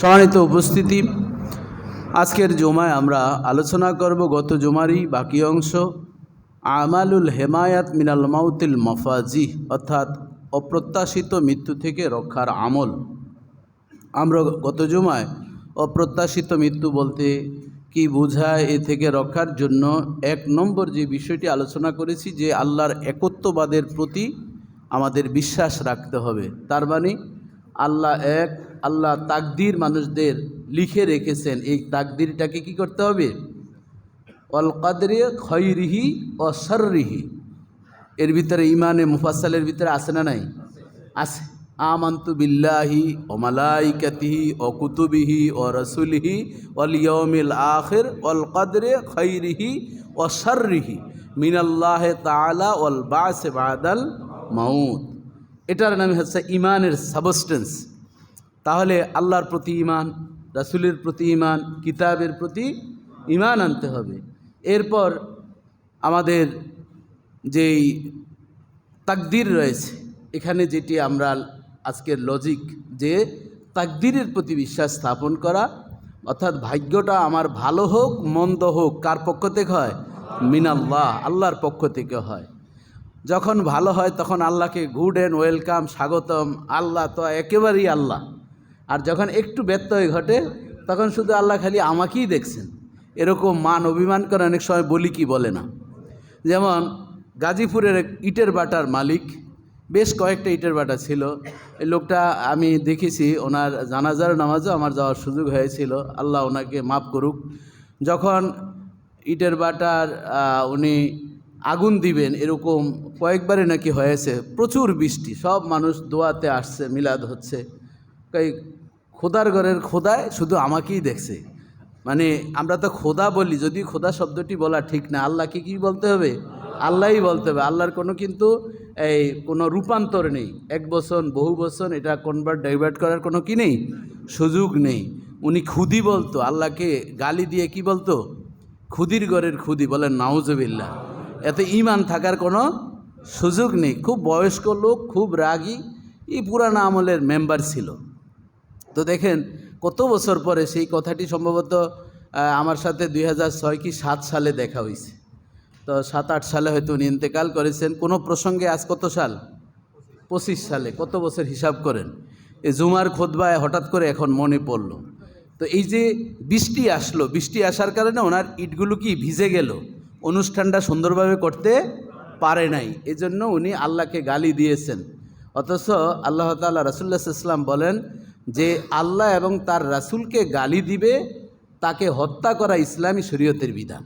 সম্মানিত উপস্থিতি, আজকের জুমায় আমরা আলোচনা করব গত জুমারই বাকি অংশ, আমালুল হেমায়াত মিনাল মাউতিল মাফাজি, অর্থাৎ অপ্রত্যাশিত মৃত্যু থেকে রক্ষার আমল। আমরা গত জুমায় অপ্রত্যাশিত মৃত্যু বলতে কি বোঝায়, এ থেকে রক্ষার জন্য এক নম্বর যে বিষয়টি আলোচনা করেছি যে আল্লাহর একত্ববাদের প্রতি আমাদের বিশ্বাস রাখতে হবে। তার মানে আল্লাহ এক, আল্লাহ তাকদীর মানুষদের লিখে রেখেছেন, এই তাকদীরটাকে কি করতে হবে? অল কাদরে খৈরিহি ও শাররিহি, এর ভিতরে ইমানে মুফাসসালের ভিতরে আছে না নাই? আছে। আমান্তু বিল্লাহি ও মালাইকাতিহি ও কুতুবিহি ও রসুলিহি ওয়াল ইয়াউমিল আখির ওয়াল কদরে খৈরিহি ও শাররিহি মিনাল্লাহি তাআলা ওয়াল বা'স বাদাল মাউত। এটার নাম হচ্ছে ইমানের সাবস্টেন্স। তাহলে আল্লাহর প্রতি ইমান, রাসূলের প্রতি ইমান, কিতাবের প্রতি ইমান আনতে হবে। এরপর আমাদের যেই তাকদীর রয়েছে, এখানে যেটি আমরা আজকের লজিক, যে তাকদীরের প্রতি বিশ্বাস স্থাপন করা, অর্থাৎ ভাগ্যটা আমার ভালো হোক মন্দ হোক কার পক্ষ থেকে হয়? মিনাল্লাহ, আল্লাহর পক্ষ থেকে হয়। যখন ভালো হয় তখন আল্লাহকে গুড অ্যান্ড ওয়েলকাম, স্বাগতম, আল্লাহ তো একেবারেই আল্লাহ। আর যখন একটু ব্যত্যয় ঘটে তখন শুধু আল্লাহ খালি আমাকেই দেখছেন, এরকম মান অভিমান করে অনেক সময় বলি কি বলে না। যেমন গাজীপুরের এক ইটের বাটার মালিক, বেশ কয়েকটা ইটের বাটা ছিল। এই লোকটা আমি দেখেছি, ওনার জানাজার নামাজও আমার যাওয়ার সুযোগ হয়েছিল, আল্লাহ ওনাকে মাফ করুক। যখন ইটের বাটার উনি আগুন দিবেন, এরকম কয়েকবারে নাকি হয়েছে, প্রচুর বৃষ্টি, সব মানুষ দোয়াতে আসছে, মিলাদ হচ্ছে, তাই খোদার ঘরের খোদায় শুধু আমাকেই দেখছে। মানে আমরা তো খোদা বলি, যদি খোদা শব্দটি বলা ঠিক না, আল্লাহকে কি বলতে হবে? আল্লাহই বলতে হবে। আল্লাহর কোনো কিন্তু কোনো রূপান্তর নেই, এক বচন বহু বচন এটা কনভার্ট ডাইভার্ট করার কোনো কি নেই, সুযোগ নেই। উনি খুদি বলতো, আল্লাহকে গালি দিয়ে কি বলতো? খুদির ঘরের খুদি। বলেন নাউজুবিল্লাহ। এতে ঈমান থাকার কোনো সুযোগ নেই। খুব বয়স্ক লোক, খুব রাগী, এই পুরানো আমলের মেম্বার ছিল। তো দেখেন কত বছর পরে সেই কথাটি সম্ভবত আমার সাথে 2006 কি 7 সালে দেখা হয়েছে। তো 7-8 সালে হয়তো উনি ইন্তেকাল করেছেন। কোনো প্রসঙ্গে আজ কত সাল? 25 সালে। কত বছর হিসাব করেন। এই জুমার খুতবায় হঠাৎ করে এখন মনে পড়ল। তো এই যে বৃষ্টি আসলো, বৃষ্টি আসার কারণে ওনার ইটগুলো কি ভিজে গেল, অনুষ্ঠানটা সুন্দরভাবে করতে পারে নাই, এজন্য উনি আল্লাহকে গালি দিয়েছেন। অথচ আল্লাহ তাআলা, রাসূলুল্লাহ সাল্লাল্লাহু আলাইহি ওয়াসাল্লাম বলেন যে আল্লাহ এবং তার রাসূলকে গালি দিবে তাকে হত্যা করা ইসলামী শরীয়তের বিধান।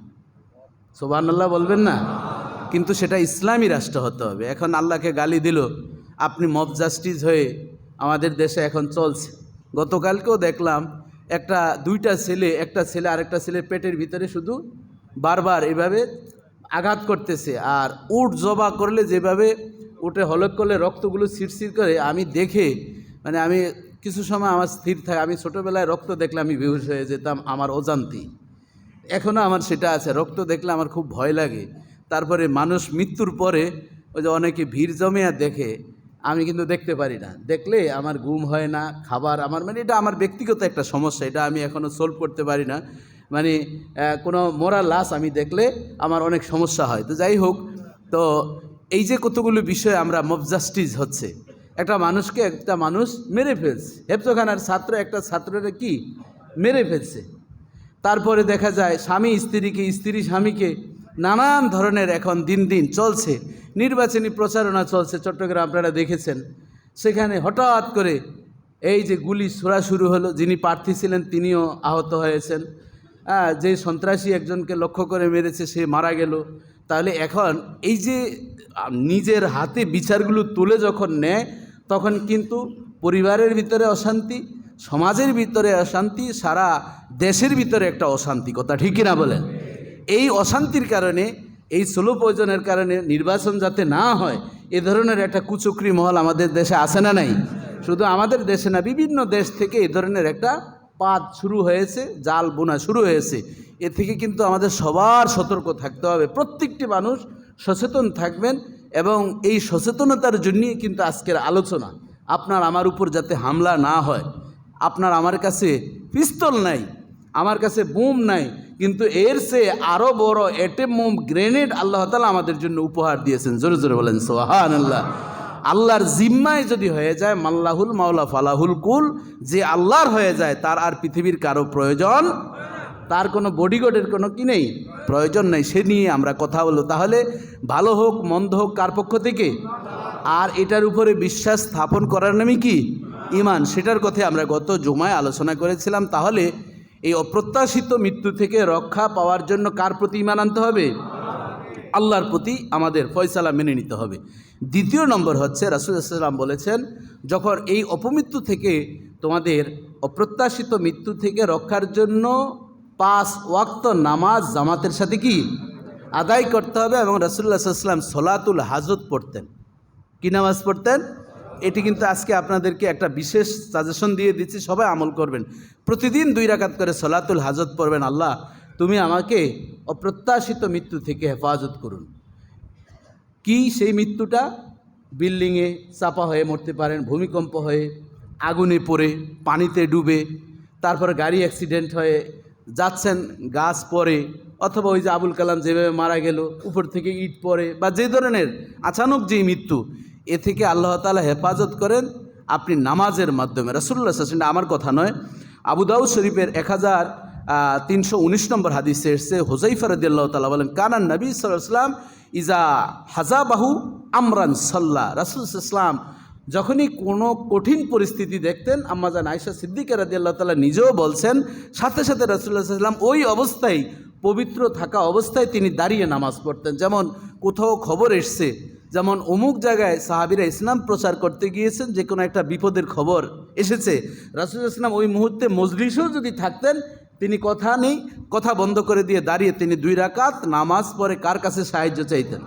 সুবহানাল্লাহ বলবেন না? কিন্তু সেটা ইসলামী রাষ্ট্র হতে হবে। এখন আল্লাহকে গালি দিল, আপনি মব জাস্টিস হয়ে আমাদের দেশে এখন চলছে। গতকালকেও দেখলাম দুইটা ছেলে, একটা ছেলে আরেকটা ছেলের পেটের ভিতরে শুধু বারবার এভাবে আঘাত করতেছে। আর উট জবা করলে যেভাবে উঠে হলক করলে রক্তগুলো ছিটছিট করে, আমি দেখে মানে আমি কিছু সময় আমার স্থির থাকে। আমি ছোটোবেলায় রক্ত দেখলে আমি বেহুশ হয়ে যেতাম, আমার অজান্তি। এখনও আমার সেটা আছে, রক্ত দেখলে আমার খুব ভয় লাগে। তারপরে মানুষ মৃত্যুর পরে ওই যে অনেকে ভিড় জমিয়া দেখে, আমি কিন্তু দেখতে পারি না। দেখলে আমার ঘুম হয় না, খাবার আমার মানে এটা আমার ব্যক্তিগত একটা সমস্যা, এটা আমি এখনও সলভ করতে পারি না। মানে কোনো মরা লাশ আমি দেখলে আমার অনেক সমস্যা হয়। তো যাই হোক, তো এই যে কতগুলো বিষয় আমরা মব জাস্টিস হচ্ছে, একটা মানুষকে একটা মানুষ মেরে ফেলছে, হেফজখানার ছাত্র একটা ছাত্রকে কি মেরে ফেলছে। তারপরে দেখা যায় স্বামী স্ত্রীকে, স্ত্রী স্বামীকে, নানান ধরনের এখন দিন দিন চলছে, নির্বাচনী প্রচারণা চলছে। চট্টগ্রাম আপনারা দেখেছেন, সেখানে হঠাৎ করে এই যে গুলি ছোড়া শুরু হলো, যিনি প্রার্থী ছিলেন তিনিও আহত হয়েছেন। যে সন্ত্রাসী একজনকে লক্ষ্য করে মেরেছে সে মারা গেল। তাহলে এখন এই যে নিজের হাতে বিচারগুলো তুলে যখন নেয়, তখন কিন্তু পরিবারের ভিতরে অশান্তি, সমাজের ভিতরে অশান্তি, সারা দেশের ভিতরে একটা অশান্তি। কথা ঠিক কিনা বলেন? এই অশান্তির কারণে, এই স্লো পয়জনের কারণে নির্বাচন যাতে না হয়, এ ধরনের একটা কুচক্রি মহল আমাদের দেশে আছে না নাই? শুধু আমাদের দেশে না, বিভিন্ন দেশ থেকে এই ধরনের একটা পাত শুরু হয়েছে, জাল বোনা শুরু হয়েছে। এ থেকে কিন্তু আমাদের সবার সতর্ক থাকতে হবে। প্রত্যেকটি মানুষ সচেতন থাকবেন, এবং এই সচেতনতার জন্যই কিন্তু আজকের আলোচনা। আপনার আমার উপর যাতে হামলা না হয়, আপনার আমার কাছে পিস্তল নাই, আমার কাছে বুম নাই, কিন্তু এর চেয়ে আরও বড় এটেম বোম গ্রেনেড আল্লাহ তাআলা আমাদের জন্য উপহার দিয়েছেন। জোরে জোরে বলেন সুবহানাল্লাহ। আল্লাহর জিম্মায় যদি হয়ে যায়, মাল্লাহুল মাওলা ফালাহুল কুল, যে আল্লাহর হয়ে যায় তার আর পৃথিবীর কারো প্রয়োজন, তার কোনো বডিগার্ডের কোনো কি নেই, প্রয়োজন নেই। সে নিয়ে আমরা কথা বলবো। তাহলে ভালো হোক মন্দ হোক কার পক্ষ থেকে? আর এটার উপরে বিশ্বাস স্থাপন করার নামই কি? ঈমান। সেটার কথা আমরা গত জুমায় আলোচনা করেছিলাম। তাহলে এই অপ্রত্যাশিত মৃত্যু থেকে রক্ষা পাওয়ার জন্য কার প্রতি ঈমান আনতে হবে? আল্লাহর প্রতি আমাদের ফয়সালা মেনে নিতে হবে। দ্বিতীয় নম্বর হচ্ছে, রাসূলুল্লাহ সাল্লাল্লাহু আলাইহি ওয়াসাল্লাম বলেছেন, যখন এই অপমৃত্যু থেকে, তোমাদের অপ্রত্যাশিত মৃত্যু থেকে রক্ষার জন্য 5 ওয়াক্ত নামাজ জামাতের সাথে কি আদায় করতে হবে। এবং রাসূলুল্লাহ সাল্লাল্লাহু আলাইহি ওয়াসাল্লাম সলাতুল হাজত পড়তেন। কি নামাজ পড়তেন? এটি কিন্তু আজকে আপনাদেরকে একটা বিশেষ সাজেশন দিয়ে দিচ্ছি, সবাই আমল করবেন। প্রতিদিন 2 রাকাত করে সলাতুল হাজত পড়বেন। আল্লাহ তুমি আমাকে অপ্রত্যাশিত মৃত্যু থেকে হেফাজত করুন। কি সেই মৃত্যুটা? বিল্ডিংয়ে চাপা হয়ে মরতে পারেন, ভূমিকম্প হয়ে, আগুনে পড়ে, পানিতে ডুবে, তারপরে গাড়ি অ্যাক্সিডেন্ট হয়ে যাচ্ছেন, গাছ পড়ে, অথবা ওই যে আবুল কালাম যেভাবে মারা গেল, উপর থেকে ইট পড়ে, বা যে ধরনের আচানক যেই মৃত্যু, এ থেকে আল্লাহ তাআলা হেফাজত করেন আপনি নামাজের মাধ্যমে। রাসূলুল্লাহ সাল্লাল্লাহু আলাইহি ওয়াসাল্লাম, আমার কথা নয়, আবু দাউদ শরীফের 1319 নম্বর হাদিসে এসেছে, হুযায়ফা রাদিয়াল্লাহু তাআলা বলেন, কানান নবী সাল্লাল্লাহু আলাইহি ওয়াসাল্লাম ইজা হাজাবাহু আমরান সাল্লা। রাসূল সাল্লাল্লাহু আলাইহি ওয়াসাল্লাম যখনই কোনো কঠিন পরিস্থিতি দেখতেন, আম্মাজান আয়েশা সিদ্দিকা রাদিয়াল্লাহু তাআলা নিজেও বলছেন, সাথে সাথে রাসূলুল্লাহ সাল্লাল্লাহু আলাইহি ওয়াসাল্লাম ওই অবস্থায়, পবিত্র থাকা অবস্থায় তিনি দাঁড়িয়ে নামাজ পড়তেন। যেমন কোথাও খবর এসছে, যেমন অমুক জায়গায় সাহাবীরা ইসলাম প্রচার করতে গিয়েছেন, যে কোনো একটা বিপদের খবর এসেছে, রাসূলুল্লাহ সাল্লাল্লাহু আলাইহি ওয়াসাল্লাম ওই মুহূর্তে মজলিসেও যদি থাকতেন, তিনি কথা নেই, কথা বন্ধ করে দিয়ে দাঁড়িয়ে তিনি 2 রাকাত নামাজ পড়ে কার কাছে সাহায্য চাইতেন?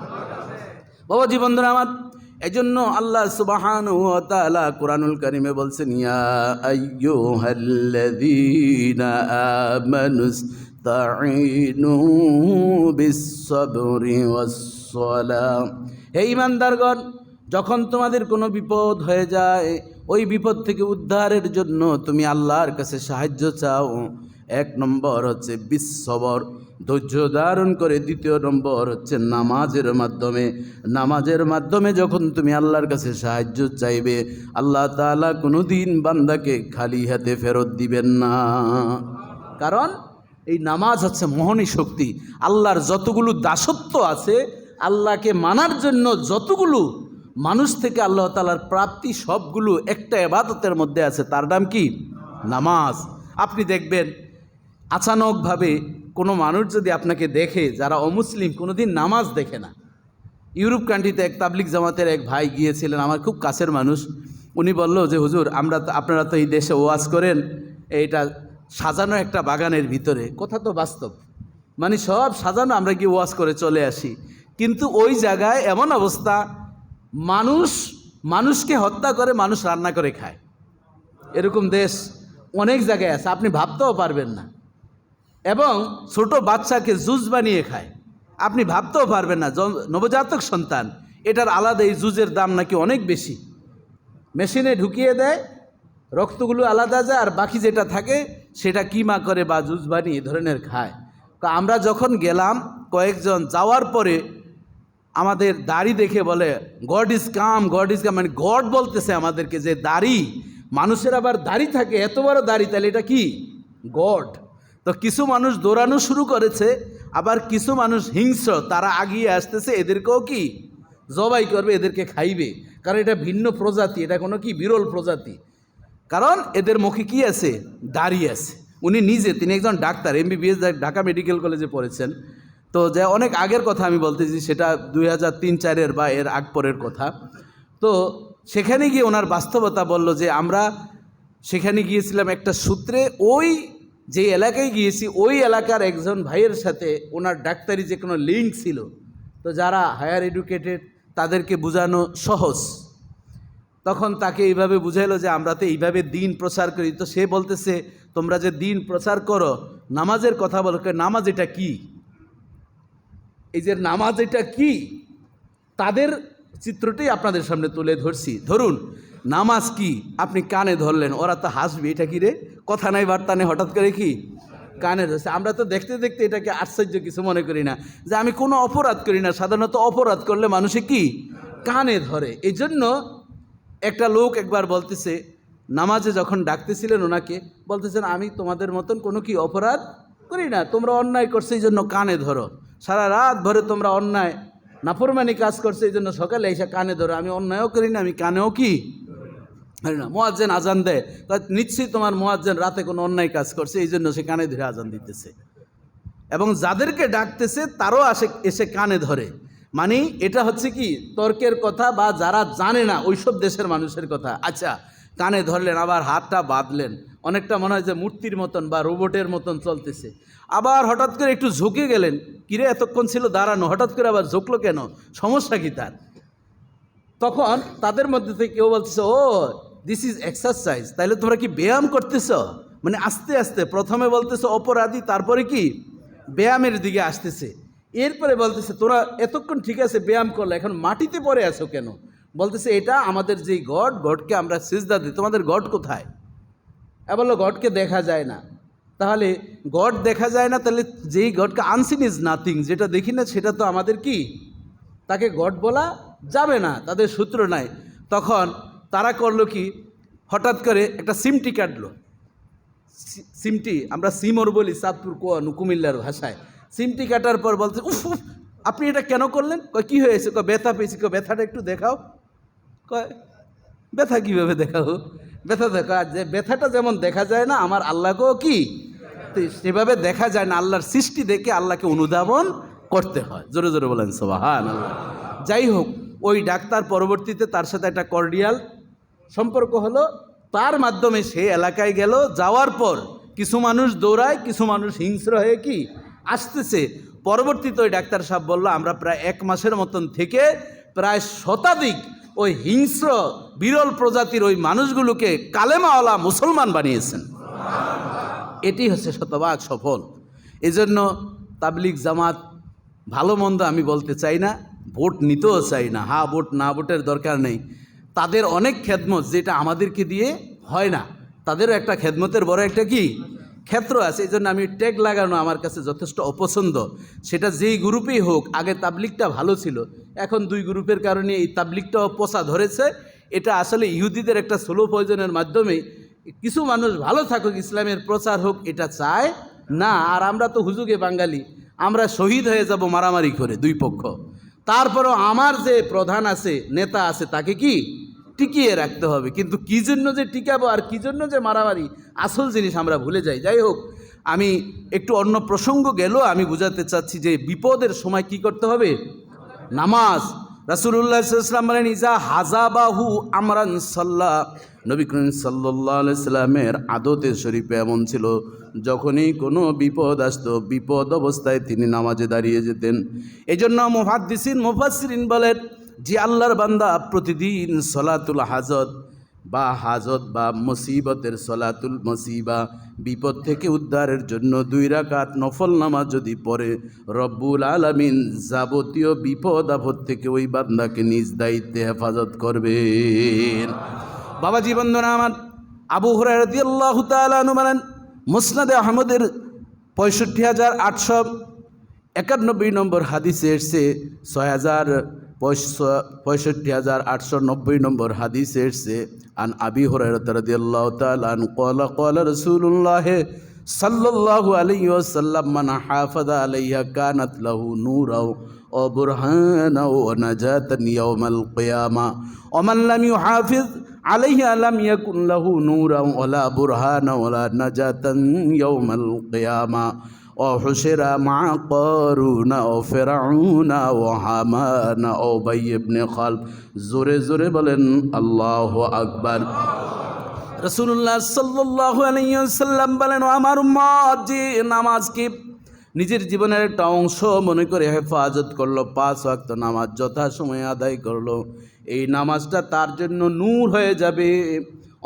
বাবা জীবনধরা আমার, এজন্য আল্লাহ সুবহানাহু ওয়া তাআলা কুরআনুল কারীমে বলছেন, ইয়া আইয়ুহাল্লাযীনা আমানুস্তাঈনু বিস-সাবরি ওয়াস-সালাহ। হে ঈমানদারগণ, যখন তোমাদের কোনো বিপদ হয়ে যায়, ওই বিপদ থেকে উদ্ধারের জন্য তুমি আল্লাহর কাছে সাহায্য চাও। 1 নম্বর হচ্ছে বিস-সবর, ধৈর্য ধারণ করে। 2 নম্বর হচ্ছে নামাজের মাধ্যমে। নামাজের মাধ্যমে যখন তুমি আল্লাহর কাছে সাহায্য চাইবে, আল্লাহ তাআলা কোনো দিন বান্দাকে খালি হাতে ফেরত দিবেন না। কারণ এই নামাজ হচ্ছে মোহনী শক্তি। আল্লাহর যতগুলো দাসত্ব আছে, আল্লাহকে মানার জন্য যতগুলো মানুষ থেকে আল্লাহ তাআলার প্রাপ্তি, সবগুলো একটা ইবাদতের মধ্যে আছে, তার নাম কি? নামাজ। আপনি দেখবেন আচানকভাবে কোনো মানুষ যদি আপনাকে দেখে, যারা অমুসলিম, কোনো দিন নামাজ দেখে না। ইউরোপ কান্ট্রিতে এক তাবলিগ জামাতের এক ভাই গিয়েছিলেন, আমার খুব কাছের মানুষ। উনি বলল যে হুজুর, আপনারা তো এই দেশে ওয়াজ করেন, এইটা সাজানো একটা বাগানের ভিতরে। কথা তো বাস্তব, মানে সব সাজানো, আমরা কি ওয়াজ করে চলে আসি। কিন্তু ওই জায়গায় এমন অবস্থা, মানুষকে হত্যা করে মানুষ রান্না করে খায়। এরকম দেশ অনেক জায়গায় আছে, আপনি ভাবতেও পারবেন না। এবং ছোট বাচ্চাকে জুস বানিয়ে খায়, আপনি ভাবতেও পারবেন না। নবজাতক সন্তান, এটার আলাদা, এই জুসের দাম নাকি অনেক বেশি। মেশিনে ঢুকিয়ে দেয়, রক্তগুলো আলাদা যায়, আর বাকি যেটা থাকে সেটা কিমা করে বা জুস বানিয়ে এ ধরনের খায়। তো আমরা যখন গেলাম, কয়েকজন যাওয়ার পরে আমাদের দাড়ি দেখে বলে, God is come, God is come. মানে গড বলতেছে আমাদেরকে যে দাড়ি, মানুষের আবার দাড়ি থাকে, এত বড় দাড়ি, তাহলে এটা কি? গড। তো কিছু মানুষ দৌড়ানো শুরু করেছে, আবার কিছু মানুষ হিংস্র, তারা আগিয়ে আসতেছে, এদেরকেও কি জবাই করবে, এদেরকে খাইবে। কারণ এটা ভিন্ন প্রজাতি, এটা কোনো কি বিরল প্রজাতি। কারণ এদের মুখে কি আছে? দাড়ি আছে। উনি নিজে, তিনি একজন ডাক্তার, MBBS ঢাকা মেডিকেল কলেজে পড়েছেন। তো যে অনেক আগের কথা আমি বলতেছি, সেটা 2003-04 বা এর আগ পরের কথা। তো সেখানে গিয়ে ওনার বাস্তবতা বলল যে, আমরা সেখানে গিয়েছিলাম একটা সূত্রে, ওই যে এলাকায় গিয়েছি, ওই এলাকার একজন ভাইয়ের সাথে ওনার ডাক্তারি যে কোনো লিঙ্ক ছিল। তো যারা হায়ার এডুকেটেড তাদেরকে বোঝানো সহজ। তখন তাকে এইভাবে বুঝাইলো যে আমরা তো এইভাবে দিন প্রচার করি। তো সে বলতেছে, তোমরা যে দিন প্রচার করো, নামাজের কথা বলো, নামাজ এটা কি? এই যে নামাজ এটা কি, তাদের চিত্রটাই আপনাদের সামনে তুলে ধরছি। ধরুন নামাজ কি আপনি কানে ধরলেন, ওরা তো হাসবে, এটা কি রে, কথা নাই বার্তা নেই, হঠাৎ করে কি কানে ধরছে। আমরা তো দেখতে দেখতে এটাকে আশ্চর্য কিছু মনে করি না, যে আমি কোনো অপরাধ করি না, সাধারণত অপরাধ করলে মানুষে কি কানে ধরে। এই জন্য একটা লোক একবার বলতেছে, নামাজে যখন ডাকতেছিলেন ওনাকে, বলতেছেন আমি তোমাদের মতন কোনো কি অপরাধ করি না, তোমরা অন্যায় করছো এই জন্য কানে ধরো, সারা রাত ভরে তোমরা অন্যায় নাফরমানি কাজ করছে এই জন্য সকালে এসে কানে ধরো, আমি অন্যায়ও করি না, আমি কানেও কি করি না। মুয়াজ্জিন আজান দেয়, নিশ্চয়ই তোমার মুয়াজ্জিন রাতে কোনো অন্যায় কাজ করছে এই জন্য সে কানে ধরে আজান দিতেছে, এবং যাদেরকে ডাকতেছে তারও এসে কানে ধরে। মানে এটা হচ্ছে কি তর্কের কথা, বা যারা জানে না ওইসব দেশের মানুষের কথা। আচ্ছা, কানে ধরলেন, আবার হাতটা বাঁধলেন, অনেকটা মনে হয় যে মূর্তির মতন বা রোবটের মতন চলতেছে, আবার হঠাৎ করে একটু ঝুঁকে গেলেন, কিরে এতক্ষণ ছিল দাঁড়ানো, হঠাৎ করে আবার ঝুঁকলো কেন, সমস্যা কি তার? তখন তাদের মধ্যে থেকে কেউ বলতেছে, ও দিস ইজ এক্সারসাইজ, তাইলে তোমরা কি ব্যায়াম করতেছ? মানে আস্তে আস্তে প্রথমে বলতেছে অপরাধী, তারপরে কি ব্যায়ামের দিকে আসতেছে, এরপরে বলতেছে তোরা এতক্ষণ ঠিক আছে ব্যায়াম করলে, এখন মাটিতে পড়ে আছো কেন? বলতেছে এটা আমাদের যেই গডকে আমরা সিজদা দিই, তোমাদের গড কোথায়? বললো গডকে দেখা যায় না। তাহলে গড দেখা যায় না, তাহলে যেই গডকে আনসিন ইজ নাথিং, যেটা দেখি না সেটা তো আমাদের কি, তাকে গড বলা যাবে না, তাদের সূত্র নাই। তখন তারা করলো কি, হঠাৎ করে একটা সিমটি কাটলো, সিমটি আমরা সিমর বলি চাঁদপুর কুমিল্লার ভাষায়। সিমটি কাটার পর বলতে উফ উফ, আপনি এটা কেন করলেন? কয় কী হয়েছে? কয় ব্যথা পেয়েছি। কয় ব্যথাটা একটু দেখাও। কয় ব্যথা কীভাবে দেখাও? ব্যথা দেখা, যে ব্যথাটা যেমন দেখা যায় না, আমার আল্লাহকেও কি সেভাবে দেখা যায় না, আল্লাহর সৃষ্টি দেখে আল্লাহকে অনুধাবন করতে হয়। জোরে জোরে বলেন সুবহানাল্লাহ। যাই হোক, ওই ডাক্তার পরবর্তীতে তার সাথে একটা কর্ডিয়াল সম্পর্ক হলো, তার মাধ্যমে সে এলাকায় গেল, যাওয়ার পর কিছু মানুষ দৌড়ায়, কিছু মানুষ হিংস্র হয়ে কি আসতেছে। পরবর্তীতে ওই ডাক্তার সাহেব বলল, আমরা প্রায় 1 মাসের মতন থেকে প্রায় শতাধিক ওই হিংস্র বিরল প্রজাতির ওই মানুষগুলোকে কালেমাওয়ালা মুসলমান বানিয়েছেন। এটি হচ্ছে শতভাগ সফল। এজন্য তাবলিগ জামাত ভালো মন্দ আমি বলতে চাই না, ভোট নিতেও চাই না, হ্যাঁ ভোট না ভোটের দরকার নেই, তাদের অনেক খেদমত যেটা আমাদেরকে দিয়ে হয় না, তাদেরও একটা খেদমতের বড় একটা কি ক্ষেত্র আছে। এই জন্য আমি ট্যাগ লাগানো আমার কাছে যথেষ্ট অপছন্দ। সেটা যেই গ্রুপেই হোক, আগে তাবলিগটা ভালো ছিল, এখন 2 গ্রুপের কারণে এই তাবলিগটাও পচা ধরেছে। এটা আসলে ইহুদিদের একটা স্লো পয়জনের মাধ্যমে কিছু মানুষ ভালো থাকুক, ইসলামের প্রচার হোক, এটা চায় না। আর আমরা তো হুজুগে বাঙালি, আমরা শহীদ হয়ে যাব মারামারি করে 2 পক্ষ। তারপরও আমার যে প্রধান আছে, নেতা আছে, তাকে কি টিকিয়ে রাখতে হবে। কিন্তু কী জন্য যে টিকাবো আর কী জন্য যে মারামারি, আসল জিনিস আমরা ভুলে যাই। যাই হোক, আমি একটু অন্য প্রসঙ্গ গেলেও আমি বুঝাতে চাচ্ছি যে বিপদের সময় কি করতে হবে, নামাজ। রাসূলুল্লাহ সাল্লাল্লাহু আলাইহি ওয়াসাল্লাম বলেন, ইজা হাজাবাহু আমরান সাল্লাহ। নবী করিম সাল্লাল্লাহু আলাইহি সাল্লামের আদতে শরীফে এমন ছিল, যখনই কোনো বিপদ আসতো, বিপদ অবস্থায় তিনি নামাজে দাঁড়িয়ে যেতেন। এই জন্য মুফাসসিরিন বলেন যে আল্লাহর বান্দা প্রতিদিন সলাতুল হাজত বা মুসিবতের সলাতুল মুসিবা, বিপদ থেকে উদ্ধারের জন্য 2 রাকাত নফল নামাজ যদি পড়ে, রব্বুল আলামিন যাবতীয় বিপদ আপদ থেকে ওই বান্দাকে নিজ দায়িত্বে হেফাজত করবেন। বাবা জীবনদানা আমার আবু হুরায়রা রাদিয়াল্লাহু তাআলা আনহু বলেন, মুসনাদে আহমদের 65,891 নম্বর হাদিসে এসেছে, 65,890 নম্বর হাদিসে এসেছে, আন আবি হুরায়রা রাদিয়াল্লাহু তাআলা আনহু ক্বালা রাসূলুল্লাহ সাল্লাল্লাহু আলাইহি ওয়াসাল্লাম, মান হাফাযা আলাইহা কানাত লাহু নূরাও ওয়া বুরহানা ওয়া নাজাতান ইয়াউমাল কিয়ামা ওয়া মান লাম ইউহাফিজ আলাইহা লাম ইয়াকুন লাহু নূরাও ওয়ালা বুরহানা ওয়ালা নাজাতান ইয়াউমাল কিয়ামা ওয়া হুশিরা মা কারুনা ওয়া ফিরআউনা ওয়া হামানা ওয়া উবাই ইবনে খালব। জোরে জোরে বলেন আল্লাহু আকবার। রাসূলুল্লাহ সাল্লাল্লাহু আলাইহি ওয়াসাল্লাম বলেন, আমার উম্মত যে নামাজকে নিজের জীবনের একটা অংশ মনে করে হেফাজত করলো, 5 ওয়াক্ত নামাজ যথাসময়ে আদায় করলো, এই নামাজটা তার জন্য নূর হয়ে যাবে।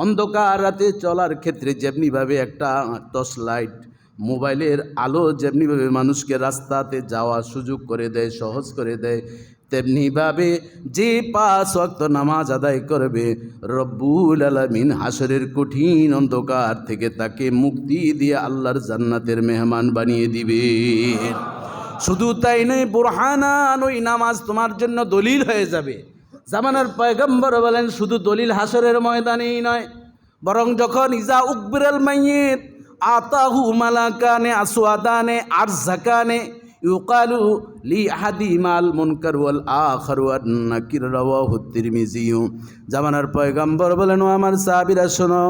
অন্ধকার রাতে চলার ক্ষেত্রে যেমনিভাবে একটা টর্চ লাইট, মোবাইলের আলো যেমনিভাবে মানুষকে রাস্তাতে যাওয়া সুযোগ করে দেয়, সহজ করে দেয়, তেমনিভাবে যে 5 ওয়াক্ত নামাজ আদায় করবে রব্বুল আলামিন হাসরের কঠিন অন্ধকার থেকে তাকে মুক্তি দিয়ে আল্লাহর জান্নাতের মেহমান বানিয়ে দিবে। শুধু তাই নয়, বুরহানান, ওই নামাজ তোমার জন্য দলিল হয়ে যাবে। জামানার পয়গম্বর বলেন শুধু দলিল হাসরের ময়দানেই নয়, বরং যখন ইজা উকবিরাল মাইয়িত আতাহু মালাকানে আসওয়াদানে আরযাকানে ইউকালু লি আহাদিমাল মুনকার ওয়াল আখার ওয়ান নাকির, রাওয়াহু তিরমিজি। জামানার পয়গম্বর বলেন, ও আমার সাহাবীরা শোনো,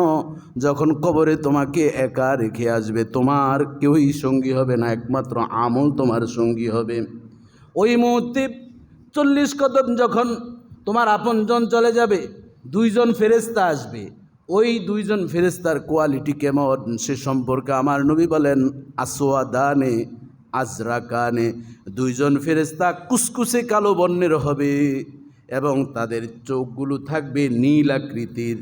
যখন কবরে তোমাকে একা রেখে আসবে, তোমার কেউই সঙ্গী হবে না, একমাত্র আমল তোমার সঙ্গী হবে। ওই মুহূর্তে 40 কদম যখন তোমার আপনজন চলে যাবে, 2 জন ফেরেশতা আসবে। ওই 2 জন ফেরেশতার কোয়ালিটি কেমন সে সম্পর্কে আমার নবী বলেন, আসওয়াদানে আজরাকানে, 2 জন ফেরেশতা কুসকুসে কালো বর্ণের হবে এবং তাদের চোখগুলো থাকবে নীল আকৃতির,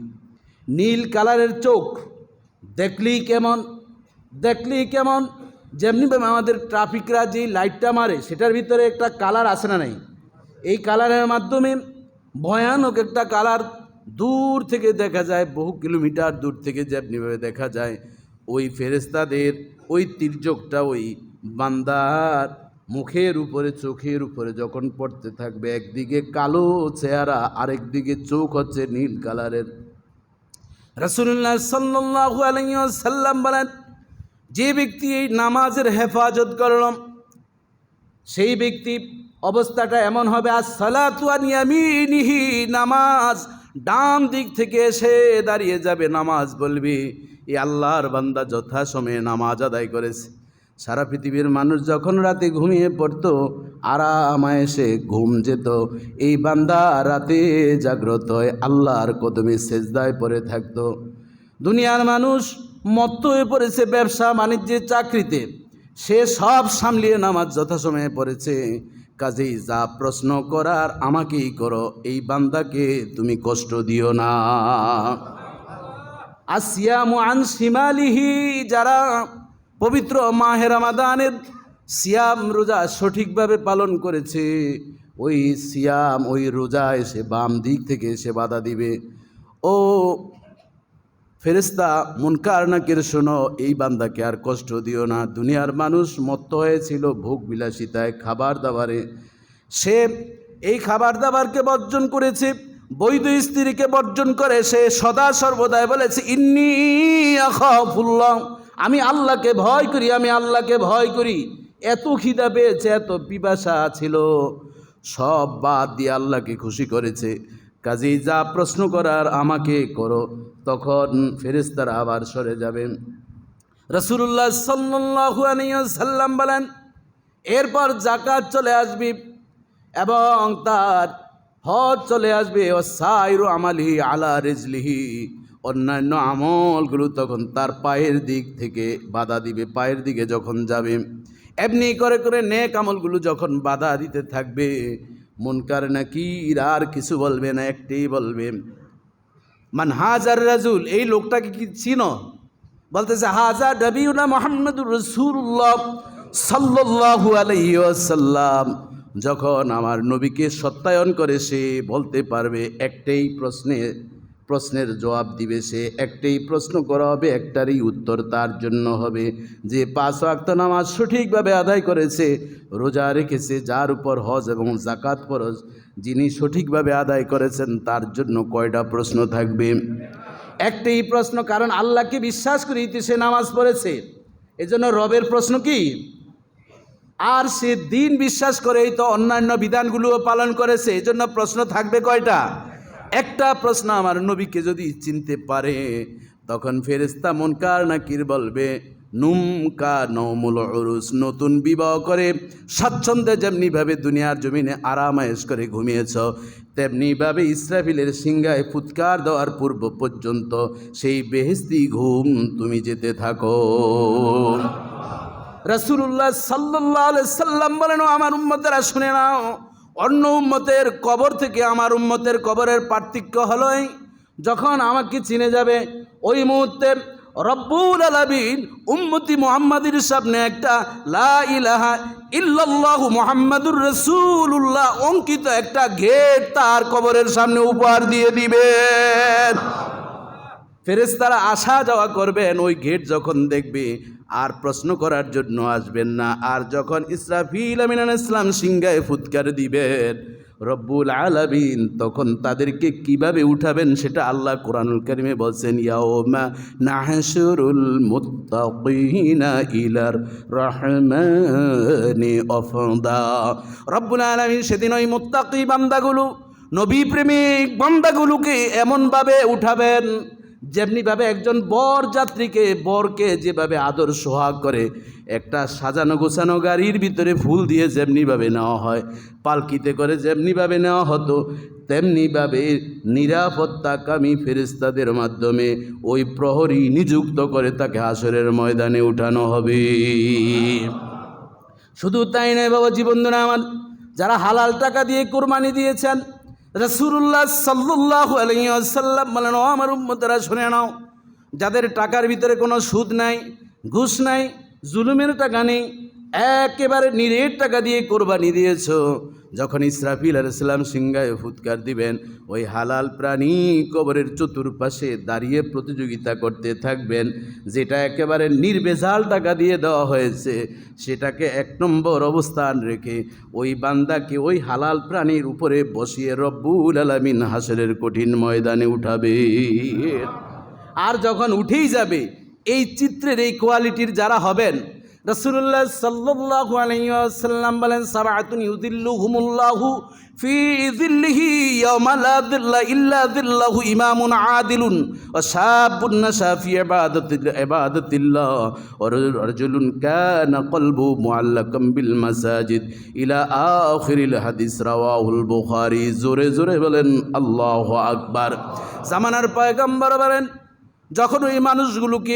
নীল কালারের চোখ। দেখলি কেমন যেমনিভাবে আমাদের ট্রাফিকরা যেই লাইটটা মারে সেটার ভিতরে একটা কালার আসে না নাই, এই কালারের মাধ্যমে ভয়ানক একটা কালার দূর থেকে দেখা যায়, বহু কিলোমিটার দূর থেকে যেমনিভাবে দেখা যায়। ওই ফেরেশতাদের ওই তির্যকটা ওই বান্দার মুখের উপরে, চোখের উপরে যখন পড়তে থাকবে, একদিকে কালো চেহারা, আরেক দিকে চোখ হচ্ছে নীল কালারের। রাসূলুল্লাহ সাল্লাল্লাহু আলাইহি ওয়াসাল্লাম বলেন, যে ব্যক্তি এই নামাজের হেফাজত করল, সেই ব্যক্তি অবস্থাটা এমন হবে, as-সালাতু আন ইয়ামিনিহি, নামাজ ডান দিক থেকে এসে দাঁড়িয়ে যাবে, নামাজ বলবি এই আল্লাহর বান্দা যথাসময়ে নামাজ আদায় করেছে। সারা পৃথিবীর মানুষ যখন রাতে ঘুমিয়ে পড়তো, আরামায়েশে ঘুম যেত, এই বান্দা রাতে জাগ্রত হয়ে আল্লাহর কদমে সেজদায় পড়ে থাকতো। দুনিয়ার মানুষ মত্ত হয়ে পড়েছে ব্যবসা বাণিজ্যে, চাকরিতে, সে সব সামলিয়ে নামাজ যথাসময়ে পড়েছে। কাজেই যা প্রশ্ন করার আমাকেই করো, এই বান্দাকে তুমি কষ্ট দিও না। আসিয়ামু আন শিমালিহি, যারা পবিত্র মাহে রমাদানের সিয়াম রোজা সঠিকভাবে পালন করেছে, ওই সিয়াম ওই রোজা এসে বাম দিক থেকে এসে বাধা দিবে। ও ফেরেশতা মুনকার নাকির শোনো, এই বান্দাকে আর কষ্ট দিও না। দুনিয়ার মানুষ মত্ত হয়েছিল ভোগ বিলাসিতায়, খাবার দাবারে, সে এই খাবার দাবারকে বর্জন করেছে, বৈধ স্ত্রীকে বর্জন করে সে সদা সর্বদাই বলেছে, ইন্নী আখাফুল্লাহ, আমি আল্লাহকে ভয় করি, আমি আল্লাহকে ভয় করি। এত খিদা পেয়েছে, এত পিপাসা ছিল, সব বাদ দিয়ে আল্লাহকে খুশি করেছে। কাজেই যা প্রশ্ন করার আমাকে করো। তখন ফেরেশতারা আবার সরে যাবেন। রাসূলুল্লাহ সাল্লাল্লাহু আলাইহি ওয়াসাল্লাম বলেন, এরপর যাকাত চলে আসবে এবং তার হজ চলে আসবে। ও সাইরু আমালিহি আলা রিজলিহি, অন্যান্য আমলগুলো তখন তার পায়ের দিক থেকে বাধা দিবে, পায়ের দিকে যখন যাবে, এমনি করে করে নেক আমলগুলো যখন বাধা দিতে থাকবে, মুনকার নাকির আর কিছু বলবে না, একটাই বলবে, মান হাজার রাজুল, এই লোকটাকে কি চিনো? বলতেছে, হাজা নবিয়ুনা মুহাম্মাদুর রাসূলুল্লাহ সাল্লাল্লাহু আলাইহি ওয়াসাল্লাম। যখন আমার নবীকে সত্যায়ন করে সে বলতে পারবে, একটাই প্রশ্নের জবাব দিবে, সে একটাই প্রশ্ন করা হবে, একটারই উত্তর তার জন্য হবে, যে 5 ওয়াক্ত নামাজ সঠিকভাবে আদায় করেছে, রোজা রেখেছে, যার উপর হজ এবং যাকাত ফরজ, যিনি সঠিকভাবে আদায় করেছেন তার জন্য কয়টা প্রশ্ন থাকবে? একটাই প্রশ্ন, কারণ আল্লাহকে বিশ্বাস করেই তো সে নামাজ পড়েছে, এজন্য রবের প্রশ্ন কি? আর সে দিন বিশ্বাস করেই তো অন্যান্য বিধানগুলোও পালন করেছে, এজন্য প্রশ্ন থাকবে কয়টা? একটা প্রশ্ন। আমার নবীকে যদি চিনতে পারে, তখন ফেরেশতা মুনকার নাকির বলবে, নুমকা নৌমুল উরুস, নতুন বিবাহ করে স্বাচ্ছন্দ্যে যেমনিভাবে দুনিয়ার জমিনে আরামায়েশ করে ঘুমিয়েছ, তেমনিভাবে ইসরাফিলের সিংহায় ফুৎকার দেওয়ার পূর্ব পর্যন্ত সেই বেহেশতি ঘুম তুমি যেতে থাকো। রাসূলুল্লাহ সাল্লাল্লাহু আলাইহি সাল্লাম বলেন, আমার উম্মতেরা শুনে নাও, অন্য উম্মতের কবর থেকে আমার উম্মতের কবরের পার্থক্য হলোই, যখন আমাকে চিনে যাবে ওই মুহূর্তে রব্বুল আলামিন উম্মতি মুহাম্মাদের সামনে একটা লা ইলাহা ইল্লাল্লাহু মুহাম্মাদুর রাসূলুল্লাহ অঙ্কিত একটা গেট তার কবরের সামনে উপহার দিয়ে দিবেন। ফেরেশতারা আসা যাওয়া করবেন, ওই গেট যখন দেখবে আর প্রশ্ন করার জন্য আসবেন না। আর যখন ইসরাফিল আলাইহিস সালাম সিংহায় ফুৎকার দিবেন রব্বুল আলামিন তখন তাদেরকে কিভাবে উঠাবেন সেটা আল্লাহ কোরআনুল কারীমে বলছেন, ইয়াউমা নাহশুরুল মুত্তাকিনা ইলার রহমানি আফদা। রব্বুল আলামিন সেদিন ওই মুত্তাকি বান্দাগুলো, নবী প্রেমিক বান্দাগুলোকে এমনভাবে উঠাবেন যেমনিভাবে একজন বর যাত্রীকে, বরকে যেভাবে আদর সোহাগ করে একটা সাজানো গোছানো গাড়ির ভিতরে ফুল দিয়ে যেমনিভাবে নেওয়া হয়, পালকিতে করে যেমনিভাবে নেওয়া হতো, তেমনিভাবে নিরাপত্তাকামী ফেরেশতাদের মাধ্যমে ওই প্রহরী নিযুক্ত করে তাকে হাসরের ময়দানে উঠানো হবে। শুধু তাই নয় বাবা, জীবনধারা আমার যারা হালাল টাকা দিয়ে কোরবানি দিয়েছেন, রাসূলুল্লাহ সাল্লাল্লাহু আলাইহি ওয়াসাল্লাম বলেন, ও আমার উম্মতেরা শুনে নাও, যাদের টাকার ভিতরে কোনো সুদ নাই, ঘুষ নাই, জুলুমের টাকা নেই, একেবারে নিরেট টাকা দিয়ে কোরবানি দিয়েছো, যখন ইসরাফিল আলাইহিস সালাম সিংহায় ফুৎকার দিবেন ওই হালাল প্রাণী কবরের চতুর্পাশে দাঁড়িয়ে প্রতিযোগিতা করতে থাকবেন। যেটা একেবারে নির্ভেজাল টাকা দিয়ে দেওয়া হয়েছে সেটাকে এক নম্বর অবস্থান রেখে ওই বান্দাকে ওই হালাল প্রাণীর উপরে বসিয়ে রব্বুল আলামিন হাসরের কঠিন ময়দানে উঠাবে। আর যখন উঠেই যাবে, এই চিত্রের এই কোয়ালিটির যারা হবেন, রাসূলুল্লাহ সাল্লাল্লাহু আলাইহি ওয়াসাল্লাম বলেন, সাবআতুন ইউযিল্লুহুমুল্লাহু ফি যিল্লিহি ইয়াওমা লা যিল্লা ইল্লা যিল্লাহু ইমামুন আদিলুন ওয়া শাবুন নাশা ফি ইবাদাতিল্লাহ ওয়া রাজুলুন কানা কলবু মুআল্লাকাম বিল মাসাজিদ ইলা আখিরিল হাদিস রাওয়াহুল বুখারী। জোরে জোরে বলেন আল্লাহু আকবার। জামানার পয়গম্বর বলেন, যখন ওই মানুষগুলোকে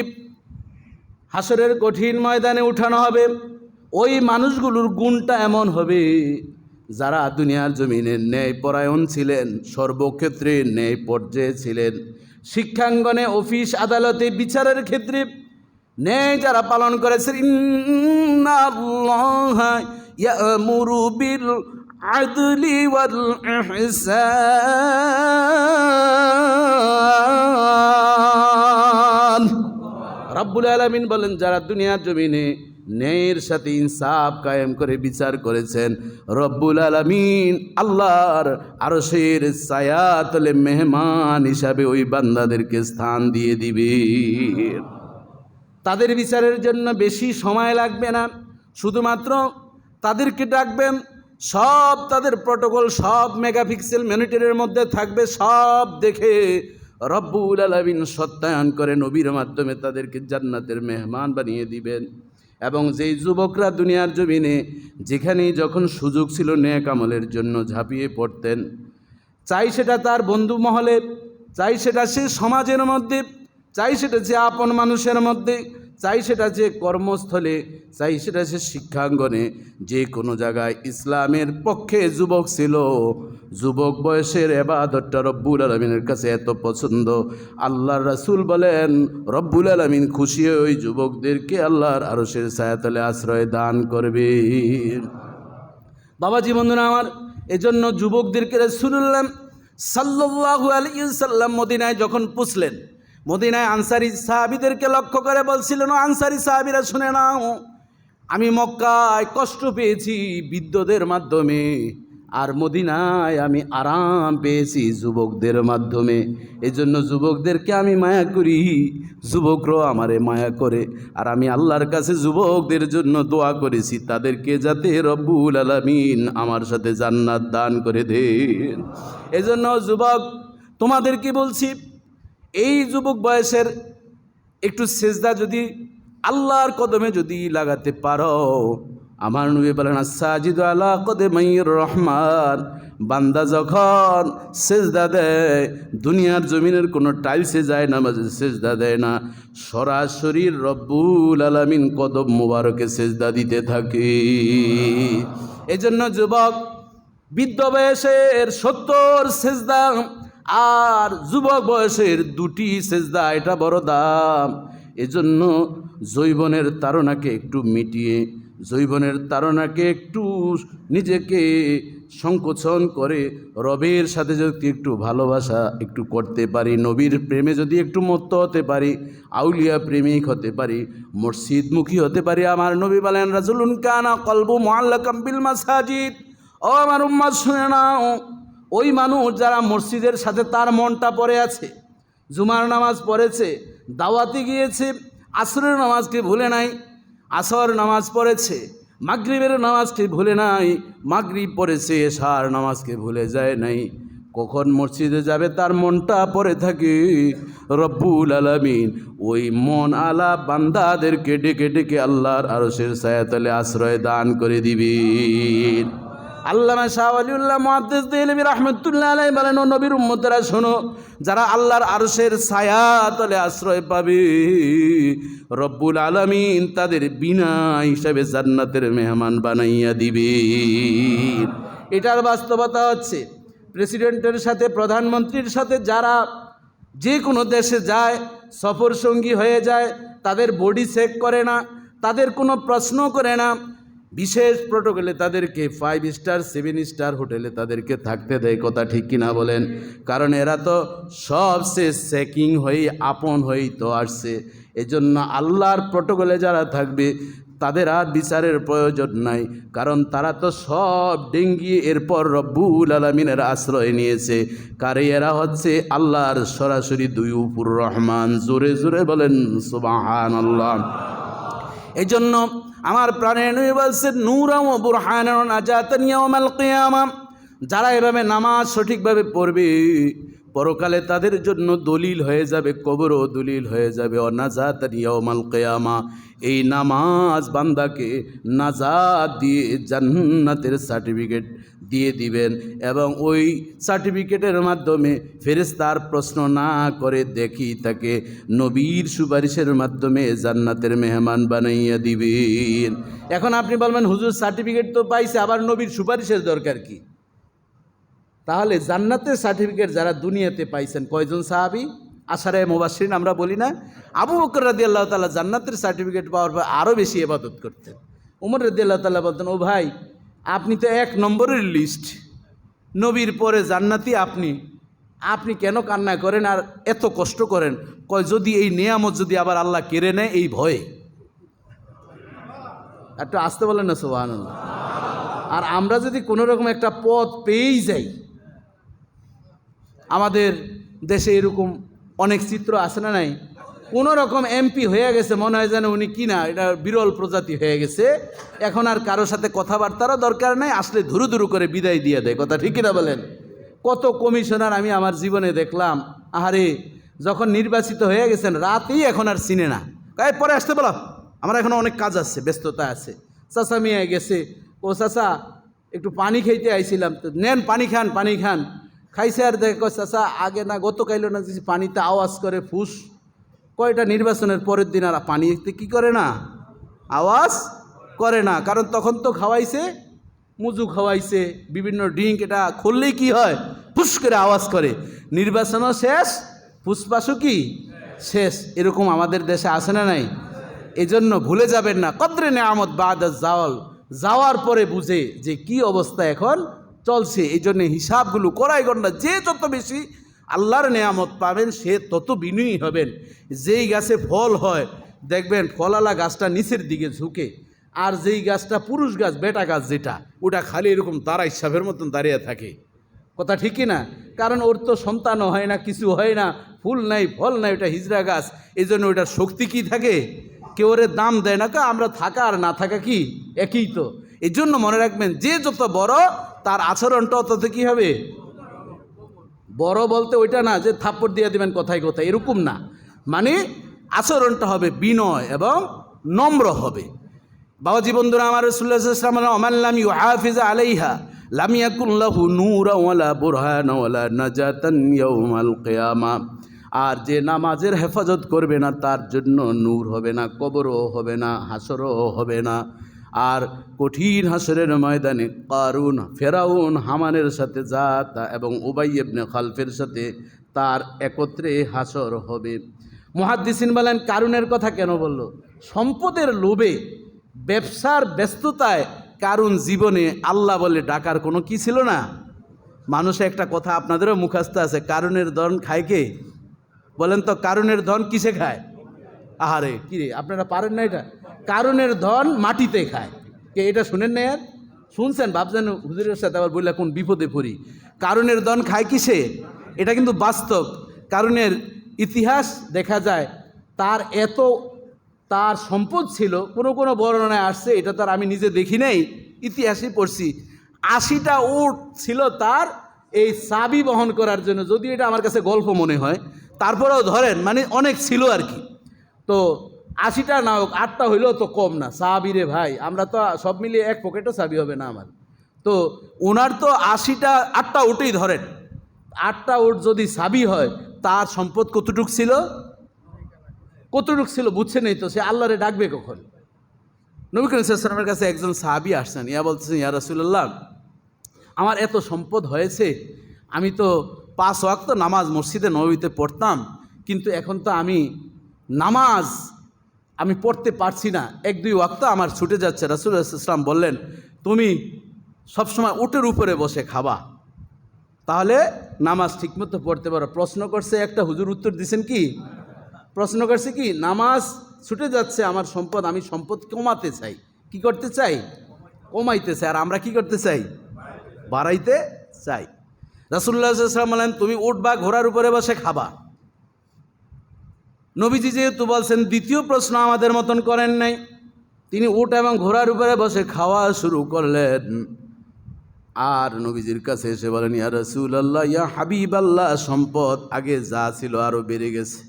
হাসরের কঠিন ময়দানে উঠানো হবে, ওই মানুষগুলোর গুণটা এমন হবে যারা দুনিয়ার জমিনে ন্যায়পরায়ণ ছিলেন, সর্বক্ষেত্রে ন্যায় পর্যায়ে ছিলেন, শিক্ষাঙ্গনে, অফিস আদালতে, বিচারের ক্ষেত্রে ন্যায় যারা পালন করেছেন। ইন্নাল্লাহা ইয়ামুরু বিল আদলি ওয়াল ইহসান। রব্বুল আলামিন বলেন, যারা দুনিয়ার জমিনে ন্যায়ের সাথে ইনসাফ কায়েম করে বিচার করেছেন, রব্বুল আলামিন আল্লাহর আরশের ছায়াতলে মেহমান হিসাবে ওই বান্দাদেরকে স্থান দিয়ে দিবে। তাদের বিচারের জন্য বেশি সময় লাগবে না, শুধুমাত্র তাদেরকে ডাকবেন, সব তাদের প্রটোকল সব মেগাপিক্সেল মনিটরের মধ্যে থাকবে, সব দেখে রব্বুল আলামিন সত্যায়ন করে নবীর মাধ্যমে তাদেরকে জান্নাতের মেহমান বানিয়ে দিবেন। এবং যেই যুবকরা দুনিয়ার জমিনে যেখানেই যখন সুযোগ ছিল নেক আমলের জন্য ঝাঁপিয়ে পড়তেন, চাই সেটা তার বন্ধু মহলে, চাই সেটা সে সমাজের মধ্যে, চাই সেটা যে আপন মানুষের মধ্যে, চাই সেটা যে কর্মস্থলে, চাই সেটা সে শিক্ষাঙ্গনে, যে কোনো জায়গায় ইসলামের পক্ষে যুবক ছিল, যুবক বয়সের ইবাদতটা রব্বুল আলামিনের কাছে এত পছন্দ, আল্লাহর রাসূল বলেন রব্বুল আলামিন খুশি হয়ে ওই যুবকদেরকে আল্লাহর আরশের ছায়াতলে আশ্রয় দান করবে। বাবাজি বন্ধুরা আমার, এজন্য যুবকদেরকে রাসূলুল্লাহ সাল্লাল্লাহু আলাইহি ওয়াসাল্লাম মদিনায় যখন পৌঁছলেন, মদিনায় আনসারী সাহাবীদেরকে লক্ষ্য করে বলছিলেন, ও আনসারী সাহাবীরা শুনে নাও, আমি মক্কায় কষ্ট পেয়েছি বৃদ্ধদের মাধ্যমে, আর মদিনায় আমি আরাম পেয়েছি যুবকদের মাধ্যমে। এজন্য যুবকদেরকে আমি মায়া করি, যুবকরাও আমারে মায়া করে, আর আমি আল্লাহর কাছে যুবকদের জন্য দোয়া করেছি তাদেরকে যাতে রব্বুল আলামিন আমার সাথে জান্নাত দান করে দেন। এজন্য যুবক তোমাদেরকে বলছি, এই যুবক বয়সের একটু সেজদা যদি আল্লাহর কদমে যদি লাগাতে পারো, আমার নবী বলেন আস-সাজিদু আলা কদমাইর রহমান, বান্দা যখন সেজদা দেয় দুনিয়ার জমিনের কোনো টাইলসে যায় না, মাঝে সেজদা দেয় না, সরাসরি রব্বুল আলামিন কদম মুবারকে সেজদা দিতে থাকে। এজন্য যুবক বৃদ্ধ বয়সের 70 সেজদা আর যুবক বয়সের 2টি সেজদা, এটা বড় দাম। এজন্য যৌবনের তাড়নাকে একটু মিটিয়ে, যৌবনের তাড়নাকে একটু নিজেকে সংকোচন করে রবের সাথে যদি একটু ভালোবাসা একটু করতে পারি, নবীর প্রেমে যদি একটু মত্ত হতে পারি, আউলিয়া প্রেমিক হতে পারি, মসজিদমুখী হতে পারি। আমার নবী বলেন, রাজুলুন কানা কলবু মুআল্লাকাম বিল মাসাজিদ। ও আমার উম্মাত শুনে নাও, ওই মানুষ যারা মসজিদের সাথে তার মনটা পড়ে আছে, জুমার নামাজ পড়েছে, দাওয়াতে গিয়েছে, আসরের নামাজকে ভুলে নাই, আসর নামাজ পড়েছে, মাগরিবের নামাজকে ভুলে নাই, মাগরিব পড়েছে, এশার নামাজকে ভুলে যায় নাই, কখন মসজিদে যাবে তার মনটা পড়ে থাকে, রব্বুল আলামিন ওই মন আলা বান্দাদেরকে ডেকে ডেকে আল্লাহর আরশের ছায়াতলে আশ্রয় দান করে দিবেন। আল্লামা শাহ ওয়ালিউল্লাহ মুহাদ্দিস দেহলভী রাহমাতুল্লাহ আলাইহি বলেন, ও নবীর উম্মতেরা শোনো, যারা আল্লাহর আরশের ছায়াতলে আশ্রয় পাবে, রব্বুল আলামিন তাদের বিনা হিসাবে জান্নাতের মেহমান বানাইয়া দিবেন। এটার বাস্তবতা হচ্ছে, প্রেসিডেন্টের সাথে, প্রধানমন্ত্রীর সাথে যারা যে কোনো দেশে যায়, সফর সঙ্গী হয়ে যায়, তাদের বডি চেক করে না, তাদের কোনো প্রশ্ন করে না, বিশেষ প্রোটোকলে তাদেরকে 5 স্টার 7 স্টার হোটেলে তাদেরকে থাকতে দেয়। কথা ঠিক কিনা বলেন? কারণ এরা তো সবচেয়ে চেকিং হয়েই আপন হয়েই তো আসছে। এজন্য আল্লাহর প্রোটোকলে যারা থাকবে তাদের আর বিচারের প্রয়োজন নাই, কারণ তারা তো সব ডেঙ্গিয়ে এরপর রব্বুল আলামিনের আশ্রয় নিয়েছে। কারে এরা হচ্ছে আল্লাহর সরাসরি দুইউপুর রহমান। জোরে জোরে বলেন সুবহানাল্লাহ। এই জন্য আমার প্রাণের নবী বলছেন, নূরা ওয়া বুরহানান নাজাতান ইয়াউমাল কিয়ামা। যারা এভাবে নামাজ সঠিকভাবে পড়বে, পরকালে তাদের জন্য দলিল হয়ে যাবে, কবরও দলিল হয়ে যাবে। ও নাজাতান ইয়াউমাল কিয়ামা, এই নামাজ বান্দাকে নাজাত দিয়ে জান্নাতের সার্টিফিকেট দিয়ে দিবেন, এবং ওই সার্টিফিকেটের মাধ্যমে ফেরেশতার প্রশ্ন না করে দেখি তাকে নবীর সুপারিশের মাধ্যমে জান্নাতের মেহমান বানাইয়া দিবেন। এখন আপনি বলবেন, হুজুর সার্টিফিকেট তো পাইছে, আবার নবীর সুপারিশের দরকার কি? তাহলে জান্নাতের সার্টিফিকেট যারা দুনিয়াতে পাইছেন কয়জন সাহাবী? আশারায়ে মুবাশশিরিন আমরা বলি না? আবু বকর রাদিয়াল্লাহু তাআলা জান্নাতের সার্টিফিকেট পাওয়ার পর আরও বেশি ইবাদত করতেন। ওমর রাদিয়াল্লাহু তাআলা বলতেন, ও ভাই, আপনি তো 1 নম্বরের লিস্ট, নবীর পরে জান্নাতি আপনি কেন কান্না করেন আর এত কষ্ট করেন? কয়, যদি এই নেয়ামত যদি আবার আল্লাহ কেড়ে নেয় এই ভয়ে। একটু আসতে বলেন না সুবহানাল্লাহ। আর আমরা যদি কোনো রকম একটা পদ পেয়েই যাই, আমাদের দেশে এরকম অনেক চিত্র আছে না নাই? কোনো রকম এমপি হয়ে গেছে, মনে হয় যেন উনি কিনা এটা বিরল প্রজাতি হয়ে গেছে, এখন আর কারোর সাথে কথাবার্তারও দরকার নাই, আসলে ধুরু ধুরু করে বিদায় দিয়ে দেয়। কথা ঠিক কিনা বলেন? কত কমিশনার আমি আমার জীবনে দেখলাম, আহারে যখন নির্বাচিত হয়ে গেছেন রাতেই এখন আর চিনে না, পরে আসতে বলো, আমার এখন অনেক কাজ আছে, ব্যস্ততা আছে। চাচা মিয়া গেছে, ও চাচা একটু পানি খাইতে আইছিলাম, তো নেন পানি খান, পানি খান। খাইছে আর দেখো, চাচা আগে না গতকাইলো না যে পানিতে আওয়াজ করে ফুস, কয়টা নির্বাচনের পরের দিন আর পানিতে কি করে না, আওয়াজ করে না, কারণ তখন তো খাওয়াইছে, মুজু খাওয়াইছে, বিভিন্ন ড্রিঙ্ক, এটা খুললেই কি হয়, ফুস করে আওয়াজ করে। নির্বাচনও শেষ, ফুসফাসও কি শেষ। এরকম আমাদের দেশে আসে না নাই? এজন্য ভুলে যাবেন না, কদরে নেয়ামত বাদা জাওয়াল, যাওয়ার পরে বুঝে যে কি অবস্থা এখন চলছে। এই জন্য হিসাবগুলো করাই গণ্ডা। যে যত বেশি আল্লাহর নেয়ামত পাবেন সে তত বিনয়ী হবেন। যেই গাছে ফল হয় দেখবেন ফলালা গাছটা নিচের দিকে ঝুঁকে, আর যেই গাছটা পুরুষ গাছ, বেটা গাছ যেটা, ওটা খালি এরকম তারাই সাপের মতন দাঁড়িয়ে থাকে। কথা ঠিকই না? কারণ ওর তো সন্তানও হয় না, কিছু হয় না, ফুল নাই ফল নাই, ওটা হিজড়া গাছ। এই জন্য ওটার শক্তি কি থাকে, কেউ ওরে দাম দেয় না। আমরা থাকা আর না থাকা কি একই তো। এই জন্য মনে রাখবেন, যে যত বড় তার আচরণটা তত কি হবে বড়। বলতে ওইটা না যে থাপ্পড় দিয়ে দিবেন কথায় কথায়, এরকম না, মানে আচরণটা হবে বিনয় এবং নম্র হবে। বাবাজি বন্ধুরা আমার, রাসূলুল্লাহ সাল্লাল্লাহু আলাইহি ওয়াসাল্লাম, ওমান লাম ইউহাফিজ আলাইহা লাম ইয়াকুন লাহু নূরান ওয়ালা বুরহানা ওয়ালা নাজাতান ইয়াউমাল কিয়ামা। আর যে নামাজের হেফাজত করবে না তার জন্য নূর হবে না, কবরও হবে না, হাসরও হবে না। আর কঠিন হাসরের ময়দানে কারুন, ফেরাউন, হামানের সাথে এবং উবাই ইবনে খালফের সাথে তার একত্রে হাসর হবে। মুহাদ্দিসিন বলেন কারুনের কথা কেন বলল? সম্পদের লোভে, ব্যবসার ব্যস্ততায় কারুন জীবনে আল্লাহ বলে ডাকার কোনো কি ছিল না। মানুষে একটা কথা আপনাদেরও মুখস্থ আছে, কারুনের ধন খায় কে? বলেন তো, কারুনের ধন কিসে খায়? আহারে কি রে, আপনারা পারেন না এটা? কারুনের ধন মাটিতে খায়। কে এটা শুনেন না? আর শুনছেন, ভাবছেন হুজুরের সাথে আবার বললে কোন বিপদে পড়ি। কারুনের ধন খায় কিসে? এটা কিন্তু বাস্তব। কারুনের ইতিহাস দেখা যায়, তার সম্পদ ছিল, কোনো কোনো বর্ণনায় আসছে, এটা তার আমি নিজে দেখি নাই, ইতিহাসে পড়ছি, 80টা উট ছিল তার এই চাবি বহন করার জন্য। যদি এটা আমার কাছে গল্প মনে হয়, তারপরেও ধরেন মানে অনেক ছিল আর কি। তো 80টা না হোক, 8টা হইলেও তো কম না। চাবি রে ভাই, আমরা তো সব মিলিয়ে এক পকেটও চাবি হবে না আমার। তো ওনার তো 8টা উটেই ধরেন, 8টা উট যদি চাবি হয়, তার সম্পদ কতটুক ছিল? কতটুক ছিল বুঝছে নেই তো, সে আল্লাহরে ডাকবে কখন? নবী করিম সাল্লাল্লাহু আলাইহি ওয়াসাল্লামের কাছে একজন সাহাবী আসছেন, বলতেছেন, ইয়া রাসূলুল্লাহ, আমার এত সম্পদ হয়েছে, আমি তো 5 ওয়াক্ত নামাজ মসজিদে নববীতে পড়তাম, কিন্তু এখন তো আমি নামাজ পড়তে পারছি না, 1-2 ওয়াক্ত আমার ছুটে যাচ্ছে। রাসূলুল্লাহ সাল্লাল্লাহু আলাইহি ওয়াসাল্লাম বললেন, তুমি সবসময় উটের উপরে বসে খাবা, তাহলে নামাজ ঠিকমতো পড়তে পারো। প্রশ্ন করছে একটা, হুজুর উত্তর দিছেন কি? প্রশ্ন করছে কি, নামাজ ছুটে যাচ্ছে আমার সম্পদ, আমি সম্পদ কমাতে চাই। কি করতে চাই? কমাইতে চাই। আর আমরা কি করতে চাই? বাড়াইতে চাই। রাসূলুল্লাহ সাল্লাল্লাহু আলাইহি ওয়াসাল্লাম বলেন, তুমি উট বা ঘোড়ার উপরে বসে খাবা। নবীজি যেহেতু বলছেন, দ্বিতীয় প্রশ্ন আমাদের মতন করেন নাই, তিনি উট এবং ঘোড়ার উপরে বসে খাওয়া শুরু করলেন। আর নবীজির কাছে এসে বলেন, ইয়া রাসূলুল্লাহ, ইয়া হাবিবাল্লাহ, সম্পদ আগে যা ছিল আরও বেড়ে গেছে।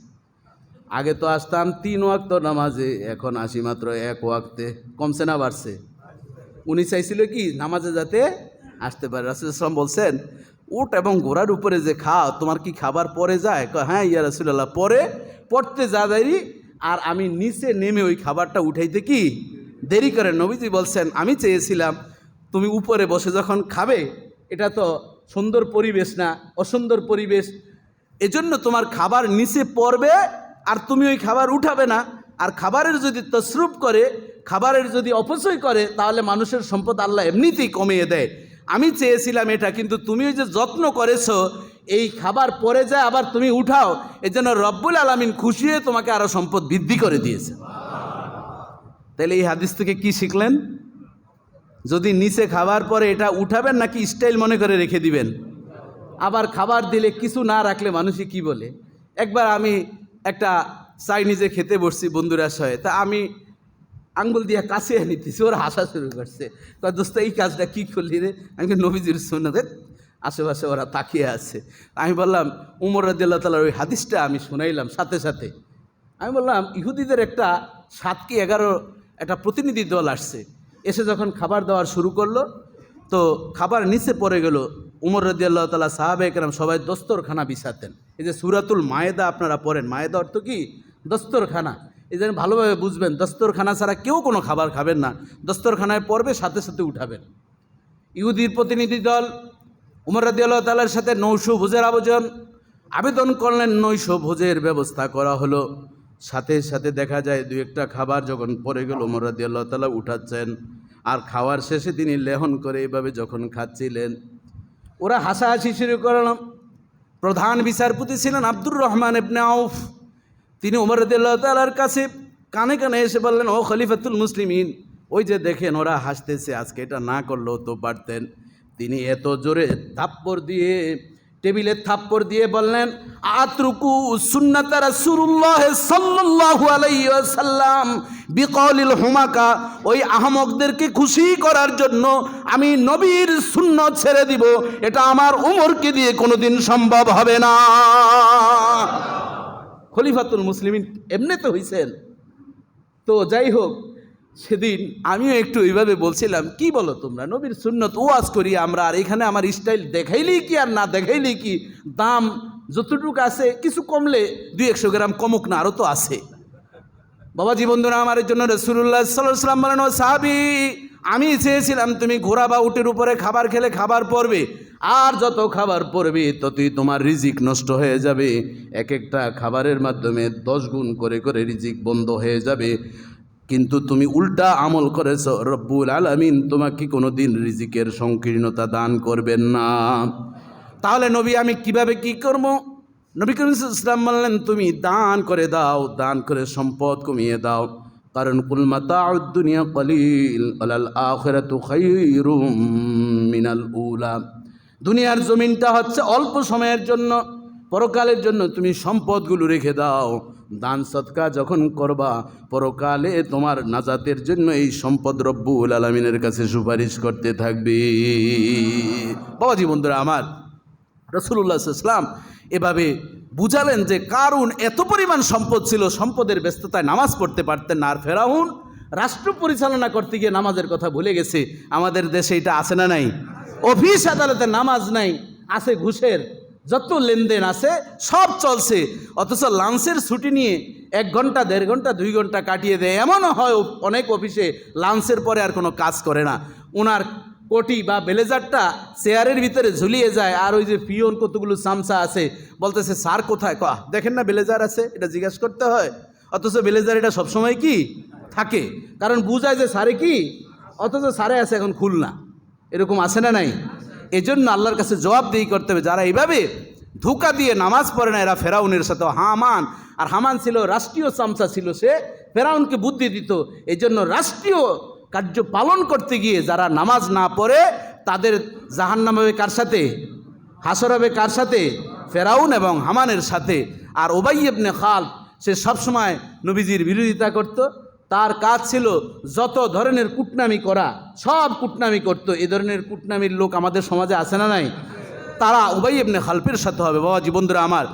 আগে তো আসতাম 3 ওয়াক্ত নামাজে, এখন আসি মাত্র 1 ওয়াক্তে। কমছে না বাড়ছে? উনি চাইছিল কি, নামাজে যাতে আসতে পারে। রাসূলুল্লাহ সাল্লাল্লাহু আলাইহি ওয়াসাল্লাম বলছেন, উট এবং ঘোড়ার উপরে যে খাও, তোমার কি খাবার পরে যায়? হ্যাঁ ইয়া রাসূলুল্লাহ, পড়তে যা দেরি, আর আমি নিচে নেমে ওই খাবারটা উঠাইতে কি দেরি করে। নবীজি বলছেন, আমি চেয়েছিলাম তুমি উপরে বসে যখন খাবে, এটা তো সুন্দর পরিবেশ না, অসুন্দর পরিবেশ, এজন্য তোমার খাবার নিচে পড়বে আর তুমি ওই খাবার উঠাবে না। আর খাবারের যদি তসরুপ করে, খাবারের যদি অপচয় করে, তাহলে মানুষের সম্পদ আল্লাহ এমনিতেই কমিয়ে দেয়। আমি চেয়েছিলাম এটা, কিন্তু তুমি ওই যে যত্ন করেছো, এই খাবার পরে যায় আবার তুমি উঠাও, এজন্য রব্বুল আলামিন খুশি হয়ে তোমাকে আরো সম্পদ বৃদ্ধি করে দিয়েছে। তাহলে এই হাদিস থেকে কি শিখলেন? যদি নিচে খাবার পরে এটা উঠাবেন নাকি স্টাইল মনে করে রেখে দিবেন? আবার খাবার দিলে কিছু না রাখলে মানুষই কি বলে। একবার আমি একটা চাইনিজে খেতে বসছি বন্ধুরা সহ, তা আমি আঙ্গুল দিয়ে কাছে নিতেছি, ওরা হাসা শুরু করছে, দোস্ত এই কাজটা কি করলি রে? আমি নবীজির সুন্নাত। আশেপাশে ওরা তাকিয়ে আছে। আমি বললাম, উমর রাদিয়াল্লাহু তাআলার ওই হাদিসটা আমি শুনাইলাম সাথে সাথে। আমি বললাম, ইহুদিদের একটা 7 কি 11 একটা প্রতিনিধি দল আসছে, এসে যখন খাবার দেওয়ার শুরু করলো, তো খাবার নিচে পড়ে গেল। উমর রাদিয়াল্লাহু তাআলা, সাহাবায়ে কেরাম সবাই দস্তরখানা বিছাতেন। এই যে সূরাতুল মায়েদা আপনারা পড়েন, মায়েদা অর্থ কি? দস্তরখানা। এই জন্য ভালোভাবে বুঝবেন, দস্তরখানা ছাড়া কেউ কোনো খাবার খাবেন না, দস্তরখানায় পড়বে সাথে সাথে উঠাবেন। ইহুদির প্রতিনিধি দল উমর রাদিয়াল্লাহু তাআলার সাথে নৈশ ভোজের আবেদন করলেন, নৈশ ভোজের ব্যবস্থা করা হলো। সাথে সাথে দেখা যায় 2-1টা খাবার যখন পড়ে গেল, উমর রাদিয়াল্লাহু তাআলা উঠাচ্ছেন, আর খাওয়ার শেষে তিনি লেহন করে এইভাবে যখন খাচ্ছিলেন, ওরা হাসাহাসি শুরু করল। প্রধান বিচারপতি ছিলেন আব্দুর রহমান ইবনে আউফ, তিনি উমর রাদিয়াল্লাহু তাআলার কাছে কানে কানে এসে বললেন, ও খলিফাতুল মুসলিমিন, ওই যে দেখেন ওরা হাসতেছে, আজকে এটা না করলেও তো পারতেন। তিনি এত জোরে থাপ্পড় দিয়ে, টেবিলে থাপ্পড় দিয়ে বললেন, আতরুকু সুন্নাত রাসূলুল্লাহ সাল্লাল্লাহু আলাইহি ওয়াসাল্লাম বিকওলিল হুমাকা, ওই আহমকদেরকে খুশি করার জন্য আমি নবীর সুন্নাত ছেড়ে দিব, এটা আমার উমরকে দিয়ে কোনোদিন সম্ভব হবে না। খলিফাতুল মুসলিমিন এমনিতে হইছেন। তো যাই হোক, সেদিন আমিও একটু এইভাবে বলছিলাম, কি বলো তোমরা, নবীর সুন্নত ওয়াজ করি আমরা, আর এখানে আমার স্টাইল দেখাইলেই কি আর না দেখাইলেই কি, দাম যতটুকু আছে কিছু কমলে 200-100 গ্রাম কমুক না, আরও তো আছে। বাবাজি বন্ধুরা, আমার জন্য রাসূলুল্লাহ সাল্লাল্লাহু আলাইহি ওয়াসাল্লাম বলেন, ও সাহাবী, আমি চেয়েছিলাম তুমি ঘোড়া বা উটের উপরে খাবার খেলে খাবার পড়বে, আর যত খাবার পড়বে ততই তোমার রিজিক নষ্ট হয়ে যাবে। এক একটা খাবারের মাধ্যমে 10 গুণ করে করে রিজিক বন্ধ হয়ে যাবে। কিন্তু তুমি উল্টা আমল করেছো, রব্বুল আলামিন তোমাকে কোনোদিন রিজিকের সংকীর্ণতা দান করবেন না। তাহলে নবী আমি কিভাবে কি করব? নবী করিম সাল্লাল্লাহু আলাইহি ওয়াসাল্লাম বললেন, তুমি দান করে দাও, দান করে সম্পদ কমিয়ে দাও। কারণ কুল মাতাউদ দুনিয়া কলিল ওয়ালাল আখিরাতু খায়রুম মিনাল উলা। দুনিয়ার জমিনটা হচ্ছে অল্প সময়ের জন্য, পরকালের জন্য তুমি সম্পদগুলো রেখে দাও। দান সদকা যখন করবা, পরকালে তোমার নাজাতের জন্য এই সম্পদ রব্বুল আলামিনের কাছে সুপারিশ করতে থাকবে। বাবাজি বন্ধুরা আমার, রাসূলুল্লাহ সাল্লাল্লাহু আলাইহি ওয়াসাল্লাম এভাবে বুঝালেন যে কারুন এত পরিমাণ সম্পদ ছিল, সম্পদের ব্যস্ততায় নামাজ পড়তে পারতেন না। আর ফেরাউন রাষ্ট্র পরিচালনা করতে গিয়ে নামাজের কথা ভুলে গেছে। আমাদের দেশে এটা আছে না নাই? অফিস আদালতে নামাজ নাই, আছে ঘুষের যত লেনদেন আছে সব চলছে, অথচ লাঞ্চের ছুটি নিয়ে 1 ঘন্টা 1.5 ঘন্টা 2 ঘন্টা কাটিয়ে দেয়। এমনও হয় অনেক অফিসে লাঞ্চের পরে আর কোনো কাজ করে না, ওনার কোটি বা ব্লেজারটা চেয়ারের ভিতরে ঝুলিয়ে যায়। আর ওই যে পিয়ন কতগুলো চামচা আছে, বলতেছে স্যার কোথায়, দেখেন না ব্লেজার আছে, এটা জিজ্ঞাসা করতে হয়। অথচ ব্লেজার এটা সবসময় কি থাকে, কারণ বুঝায় যে স্যারে কি, অথচ স্যারে আছে এখন খুলনা। এরকম আছে না নাই? এজন্য আল্লাহর কাছে জবাবদিহি করতে হবে। যারা এইভাবে ধোঁকা দিয়ে নামাজ পড়ে না, এরা ফেরাউনের সাথে হামান। আর হামান ছিল রাষ্ট্রীয় চামচা ছিল, সে ফেরাউনকে বুদ্ধি দিত। এই জন্য রাষ্ট্রীয় কার্য পালন করতে গিয়ে যারা নামাজ না পড়ে তাদের জাহান্নাম হবে কার সাথে? হাসর হবে কার সাথে? ফেরাউন এবং হামানের সাথে। আর উবাই ইবনে খালদ সে সবসময় নবীজির বিরোধিতা করত। তার কাজ ছিল যত ধরনের কুটনামি করা, সব কুটনামি করত। এ ধরনের কুটনামির লোক আমাদের সমাজে আছে না নাই? তারা উবাই ইবনে খালফের সাথে হবে। বাবা জীবনরা আমার।